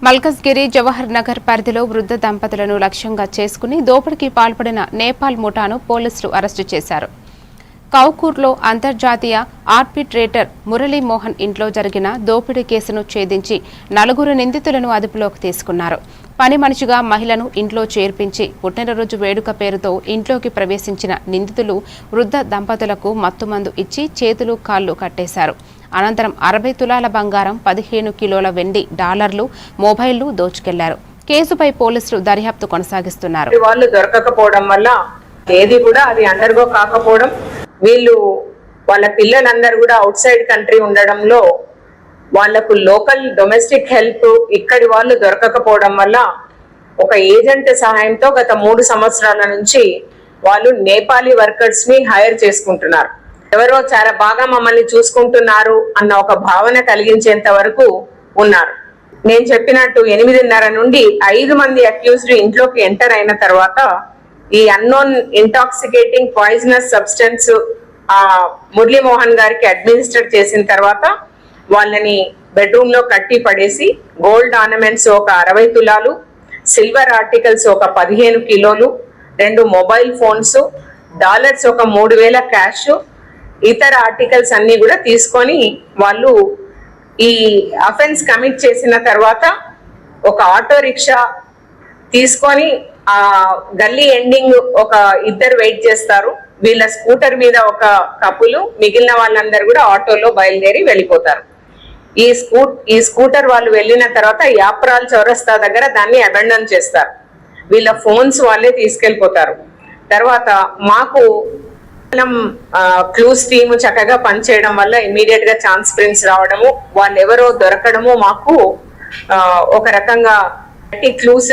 మల్కజ్గిరి జవహర్ నగర్ పరిధిలో వృద్ధ దంపతులను లక్ష్యంగా చేసుకుని దోపిడీకి పాల్పడిన నేపాల్ ముఠాను పోలీసులు అరెస్టు చేశారు. కౌకూర్లో అంతర్జాతీయ ఆర్బిట్రేటర్ మురళీమోహన్ ఇంట్లో జరిగిన దోపిడీ కేసును ఛేదించి 4 నిందితులను అదుపులోకి తీసుకున్నారు. పని మనిషిగా మహిళను ఇంట్లో చేర్పించి పుట్టినరోజు వేడుక పేరుతో ఇంట్లోకి ప్రవేశించిన నిందితులు వృద్ధ దంపతులకు మత్తుమందు ఇచ్చి చేతులు కాళ్లు కట్టేశారు. అనంతరం 60 తులాల బంగారం, 15 కిలోల వెండి, డాలర్లు, మొబైళ్లు దోచుకెళ్లారు. కేసుపై పోలీసులు దర్యాప్తు కొనసాగిస్తున్నారు. వాళ్ళు దొరకకపోవడం వల్ల ఏది కూడా అది అండర్గో కాకపోవడం, వీళ్ళు వాళ్ళ పిల్లలందరూ కూడా అవుట్ సైడ్ కంట్రీ ఉండడంలో వాళ్లకు లోకల్ డొమెస్టిక్ హెల్ప్ ఇక్కడి వాళ్ళు దొరకకపోవడం వల్ల ఒక ఏజెంట్ సహాయంతో గత 3 సంవత్సరాల నుంచి వాళ్ళు నేపాలీ వర్కర్స్ ని హైర్ చేసుకుంటున్నారు. ఎవరో చాలా బాగా మమ్మల్ని చూసుకుంటున్నారు అన్న ఒక భావన కలిగించేంత వరకు ఉన్నారు. నేను చెప్పినట్టు 8:30 నుండి 5 మంది అక్యూజ్డ్ ఇంట్లోకి ఎంటర్ అయిన తర్వాత ఈ unknown intoxicating poisonous substance Muralimohan గారికి అడ్మినిస్టర్ చేసిన తర్వాత వాళ్ళని బెడ్రూమ్ లో కట్టి పడేసి గోల్డ్ ఆర్నమెంట్స్ ఒక 60 తులాలు, సిల్వర్ ఆర్టికల్స్ ఒక 15 కిలోలు, 2 మొబైల్ ఫోన్స్, డాలర్స్ ఒక 3000 క్యాష్, ఇతర ఆర్టికల్స్ అన్ని కూడా తీసుకొని వాళ్ళు ఈ అఫెన్స్ కమిట్ చేసిన తర్వాత ఒక ఆటో రిక్షా తీసుకొని ఆ గల్లీ ఎండింగ్ ఒక 2 వెయిట్ చేస్తారు. వీళ్ళ స్కూటర్ మీద ఒక కపులు, మిగిలిన వాళ్ళందరూ కూడా ఆటోలో బయలుదేరి వెళ్ళిపోతారు. ఈ స్కూటర్ వాళ్ళు వెళ్ళిన తర్వాత యాప్రాల్ చౌరస్తా దగ్గర దాన్ని అబాండన్ చేస్తారు. వీళ్ళ ఫోన్స్ వాళ్ళే తీసుకెళ్లిపోతారు. తర్వాత మాకు క్లూస్ టీమ్ చక్కగా పనిచేయడం వల్ల ఇమ్మీడియట్ గా ఛాన్స్ ప్రింట్స్ రావడము, వాళ్ళు ఎవరో దొరకడము మాకు ఒక రకంగా క్లూస్